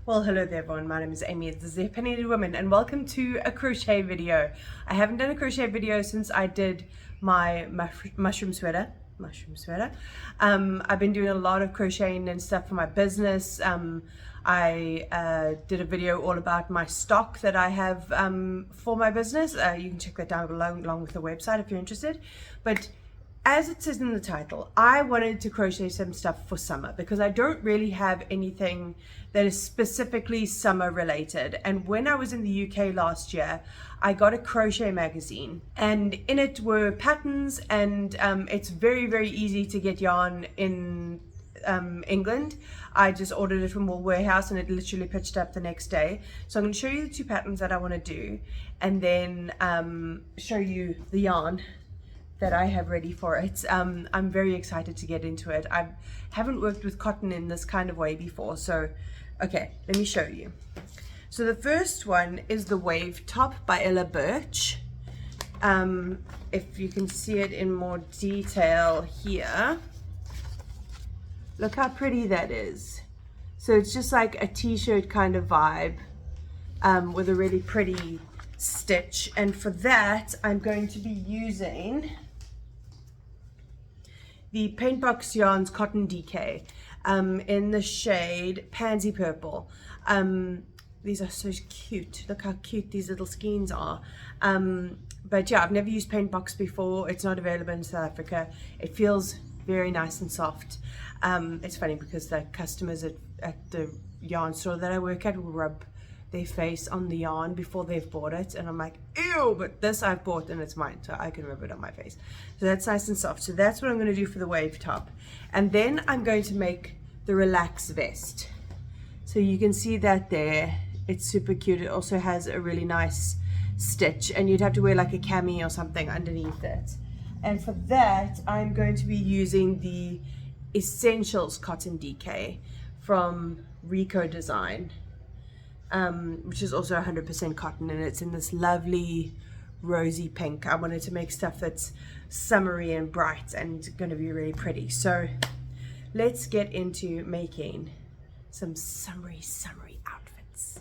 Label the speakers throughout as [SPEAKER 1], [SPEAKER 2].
[SPEAKER 1] Well, hello there everyone, my name is Amy, this is the Opinionated Woman, and welcome to a crochet video. I haven't done a crochet video since I did my mushroom sweater. I've been doing a lot of crocheting and stuff for my business. I did a video all about my stock that I have for my business. You can check that down below along with the website if you're interested. But as it says in the title, I wanted to crochet some stuff for summer because I don't really have anything that is specifically summer related. And when I was in the UK last year, I got a crochet magazine and in it were patterns, and it's very, very easy to get yarn in England. I just ordered it from Wool Warehouse and it literally pitched up the next day. So I'm going to show you the two patterns that I want to do, and then show you the yarn that I have ready for it. I'm very excited to get into it. I haven't worked with cotton in this kind of way before, so okay, let me show you. So the first one is the Wave Top by Ella Birch. If you can see it in more detail here, look how pretty that is. So it's just like a t-shirt kind of vibe with a really pretty stitch, and for that I'm going to be using the Paintbox Yarns Cotton DK in the shade Pansy Purple. These are so cute. Look how cute these little skeins are. But yeah, I've never used Paintbox before. It's not available in South Africa. It feels very nice and soft. It's funny because the customers at the yarn store that I work at will rub their face on the yarn before they've bought it, and I'm like, ew, but this I've bought and it's mine, so I can rub it on my face. So that's nice and soft. So that's what I'm going to do for the Wave Top, and then I'm going to make the Relax Vest. So you can see that there, it's super cute. It also has a really nice stitch, and you'd have to wear like a cami or something underneath it. And for that I'm going to be using the Essentials Cotton DK from Rico Design, which is also 100% cotton, and it's in this lovely rosy pink. I wanted to make stuff that's summery and bright and going to be really pretty. So let's get into making some summery outfits.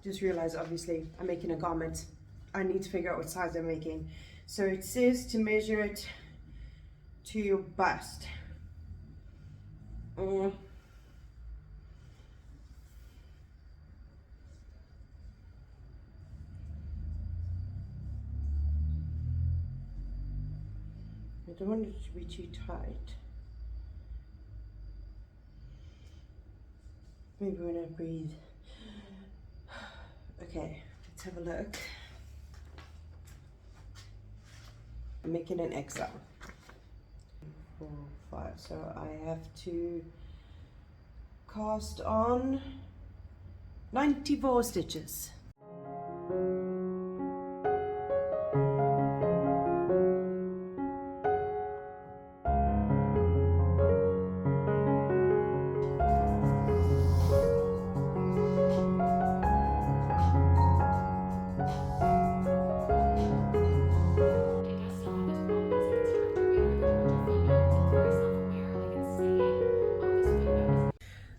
[SPEAKER 1] Just realized, obviously I'm making a garment. I need to figure out what size I'm making. So it says to measure it to your bust. I don't want it to be too tight. Maybe when I breathe. Okay, let's have a look. I'm making an XL. 4, 5. So I have to cast on 94 stitches.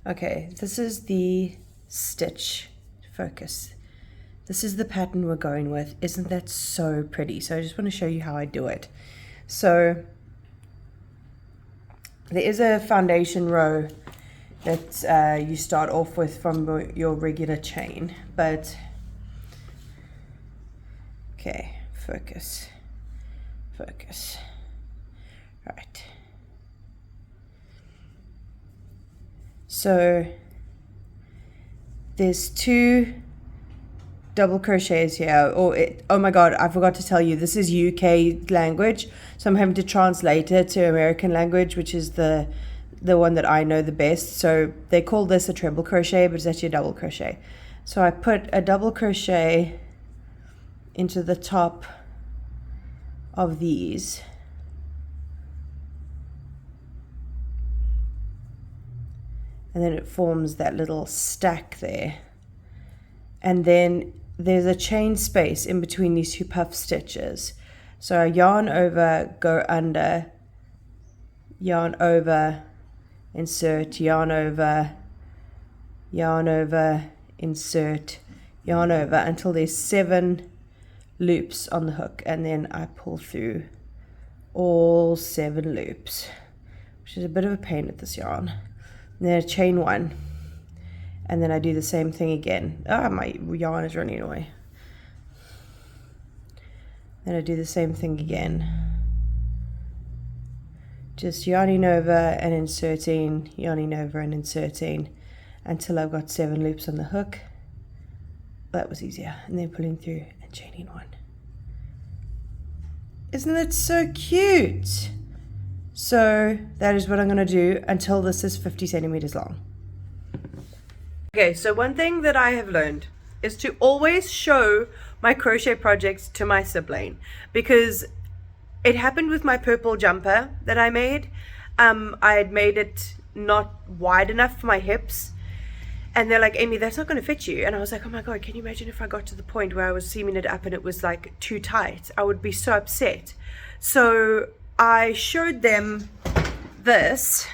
[SPEAKER 1] Okay, this is the stitch focus. This is the pattern we're going with. Isn't that so pretty? So I just want to show you how I do it. So there is a foundation row that you start off with from your regular chain, but okay, focus. focus. Right. So there's 2 double crochets here, oh my god, I forgot to tell you, this is UK language, so I'm having to translate it to American language, which is the one that I know the best. So they call this a treble crochet, but it's actually a double crochet. So I put a double crochet into the top of these, and then it forms that little stack there, and then there's a chain space in between these 2 puff stitches. So I yarn over, go under, yarn over, insert, yarn over, insert, yarn over, until there's 7 loops on the hook, and then I pull through all 7 loops, which is a bit of a pain with this yarn. And then I chain 1, and then I do the same thing again. My yarn is running away. Then I do the same thing again, just yarning over and inserting, yarning over and inserting, until I've got 7 loops on the hook. That was easier. And then pulling through and chaining 1. Isn't it so cute? So that is what I'm going to do until this is 50 centimeters long. Okay, so one thing that I have learned is to always show my crochet projects to my sibling, because it happened with my purple jumper that I made. I had made it not wide enough for my hips, and they're like, Amy, that's not going to fit you. And I was like, oh my god, can you imagine if I got to the point where I was seaming it up and it was like too tight? I would be so upset. So I showed them this,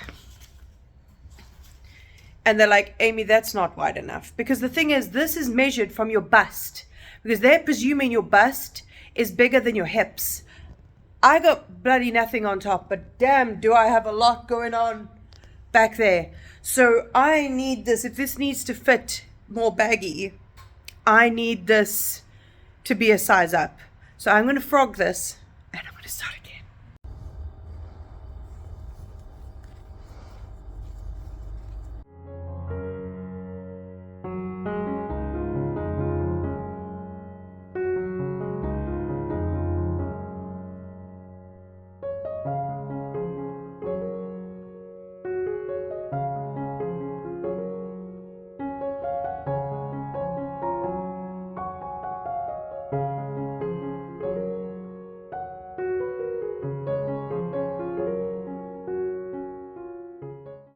[SPEAKER 1] and they're like, Amy, that's not wide enough. Because the thing is, this is measured from your bust, because they're presuming your bust is bigger than your hips. I got bloody nothing on top, but damn, do I have a lot going on back there. So I need this, if this needs to fit more baggy, I need this to be a size up. So I'm going to frog this, and I'm going to start again.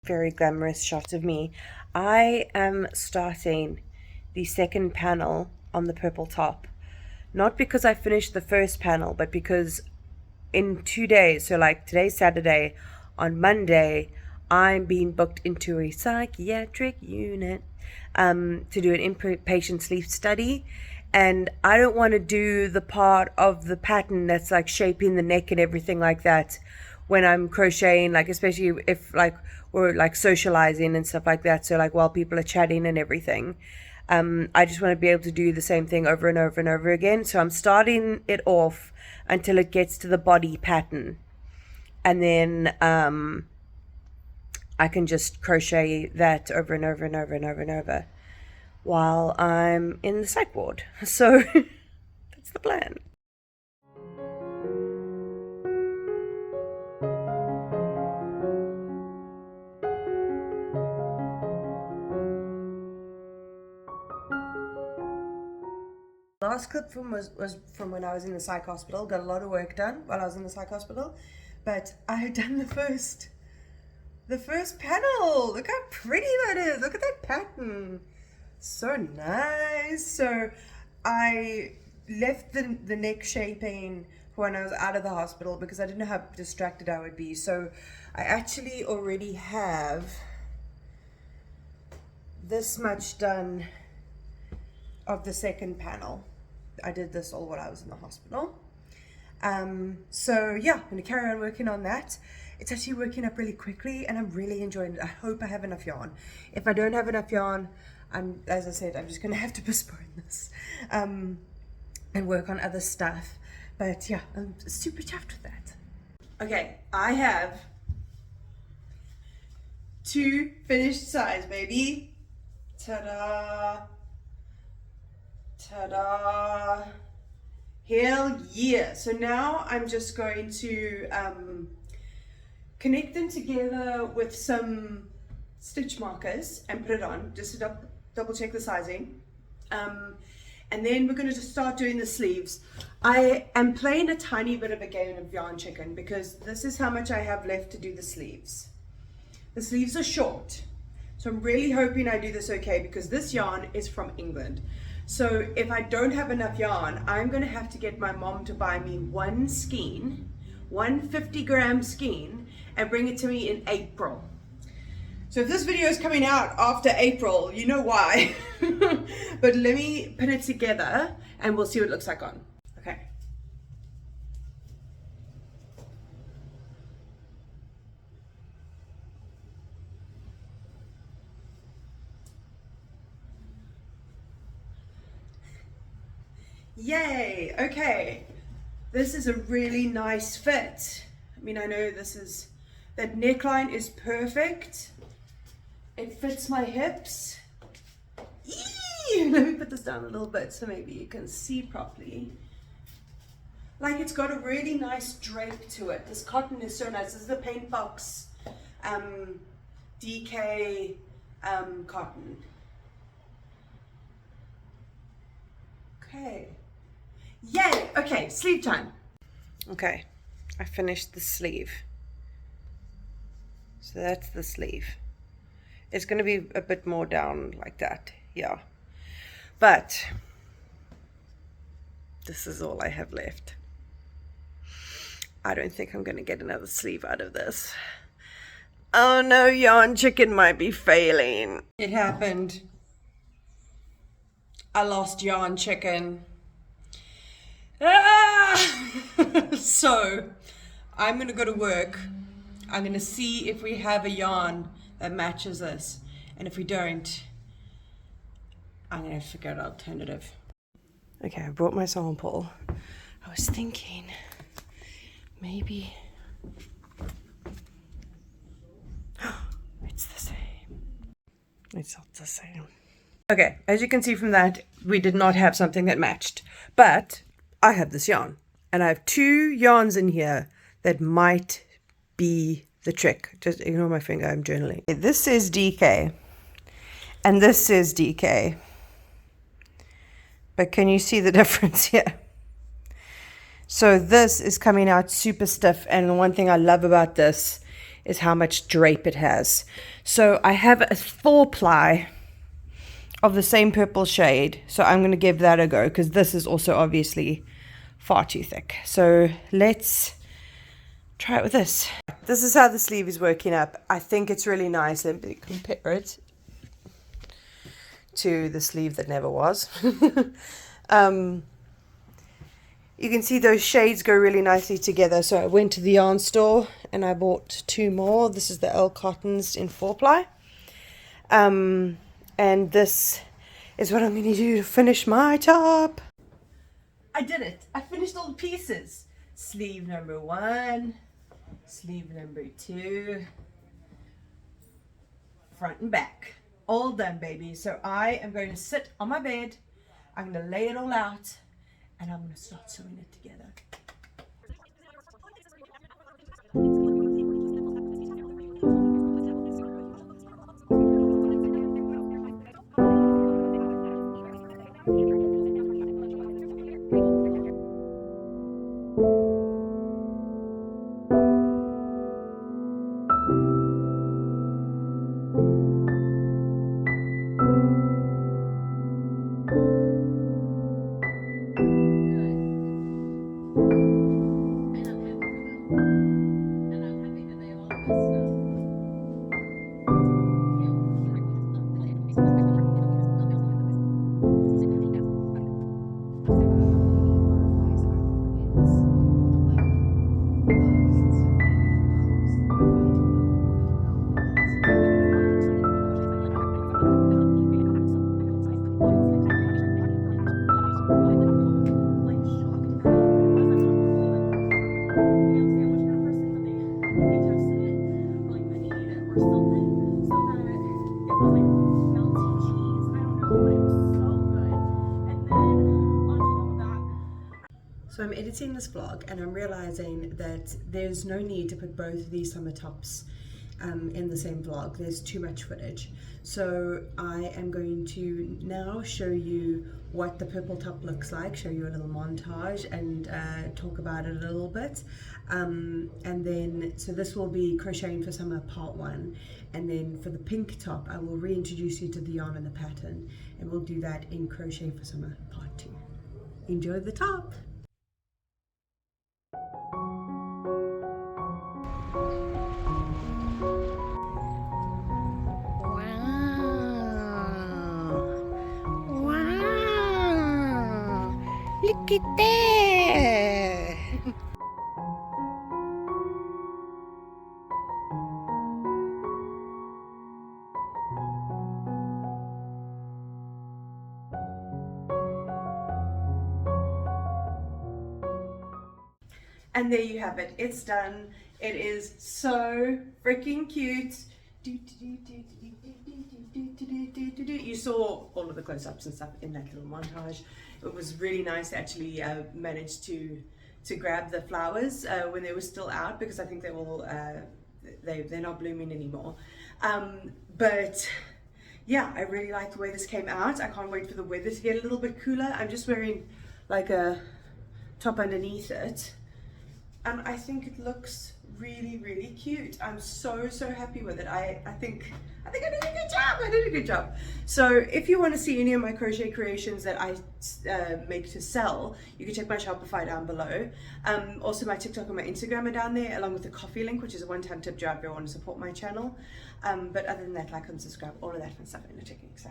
[SPEAKER 1] Very glamorous shot of me. I am starting the second panel on the purple top, not because I finished the first panel, but because in 2 days, so like today's Saturday, on Monday I'm being booked into a psychiatric unit to do an inpatient sleep study, and I don't want to do the part of the pattern that's like shaping the neck and everything like that when I'm crocheting, like especially if like we're like socializing and stuff like that, so like while people are chatting and everything. I just want to be able to do the same thing over and over and over again. So I'm starting it off until it gets to the body pattern, and then I can just crochet that over and over and over and over and over while I'm in the psych ward. So that's the plan. Last clip from was from when I was in the psych hospital. Got a lot of work done while I was in the psych hospital, but I had done the first panel. Look how pretty that is. Look at that pattern. So nice. So I left the neck shaping for when I was out of the hospital because I didn't know how distracted I would be. So I actually already have this much done of the second panel. I did this all while I was in the hospital. So yeah, I'm gonna carry on working on that. It's actually working up really quickly and I'm really enjoying it. I hope I have enough yarn. If I don't have enough yarn, as I said, I'm just gonna have to postpone this and work on other stuff. But yeah, I'm super chuffed with that. Okay, I have 2 finished sides, baby. Ta-da! Ta-da! Hell yeah! So now I'm just going to connect them together with some stitch markers and put it on, just to double check the sizing. And then we're going to just start doing the sleeves. I am playing a tiny bit of a game of yarn chicken because this is how much I have left to do the sleeves. The sleeves are short, so I'm really hoping I do this okay because this yarn is from England. So if I don't have enough yarn, I'm going to have to get my mom to buy me one skein, 150-gram skein, and bring it to me in April. So if this video is coming out after April, you know why. But let me put it together and we'll see what it looks like on. Okay. Yay, okay. This is a really nice fit. I mean, I know that neckline is perfect. It fits my hips. Eee! Let me put this down a little bit so maybe you can see properly. Like, it's got a really nice drape to it. This cotton is so nice. This is the Paint Box DK cotton. Okay. Yay! Okay, sleeve time. Okay, I finished the sleeve. So that's the sleeve. It's going to be a bit more down like that, yeah. But this is all I have left. I don't think I'm going to get another sleeve out of this. Oh no, yarn chicken might be failing. It happened. I lost yarn chicken. So I'm going to go to work. I'm going to see if we have a yarn that matches this, and if we don't, I'm going to figure out an alternative. Okay, I brought my sample. I was thinking maybe it's the same. It's not the same. Okay, as you can see from that, we did not have something that matched, but I have this yarn, and I have 2 yarns in here that might be the trick. Just ignore my finger, I'm journaling. This is DK, and this is DK. But can you see the difference here? So this is coming out super stiff, and one thing I love about this is how much drape it has. So I have a 4-ply of the same purple shade, so I'm going to give that a go because this is also obviously far too thick. So let's try it with this. This is how the sleeve is working up. I think it's really nice. Let me compare it to the sleeve that never was. You can see those shades go really nicely together. So I went to the yarn store and I bought 2 more. This is the L Cottons in 4-ply. And this is what I'm going to do to finish my top. I did it. I finished all the pieces. Sleeve number 1, sleeve number 2, front and back. All done, baby. So I am going to sit on my bed. I'm going to lay it all out, and I'm going to start sewing it together. So I'm editing this vlog and I'm realizing that there's no need to put both of these summer tops in the same vlog. There's too much footage. So I am going to now show you what the purple top looks like, show you a little montage and talk about it a little bit. And then, so this will be Crocheting for Summer part 1. And then for the pink top, I will reintroduce you to the yarn and the pattern. And we'll do that in Crochet for Summer part 2. Enjoy the top!
[SPEAKER 2] Look at that!
[SPEAKER 1] And there you have it. It's done. It is so freaking cute. You saw all of the close-ups and stuff in that little montage. It was really nice to actually manage to grab the flowers when they were still out, because I think they will they're not blooming anymore. But yeah, I really like the way this came out. I can't wait for the weather to get a little bit cooler. I'm just wearing like a top underneath it. And I think it looks really, really cute. I'm so happy with it. I think I did a good job. I did a good job. So if you want to see any of my crochet creations that I make to sell, you can check my Shopify down below. Also my TikTok and my Instagram are down there, along with the Kofi link, which is a one-time tip jar if you want to support my channel. But other than that, like and subscribe, all of that fun stuff in the checking. So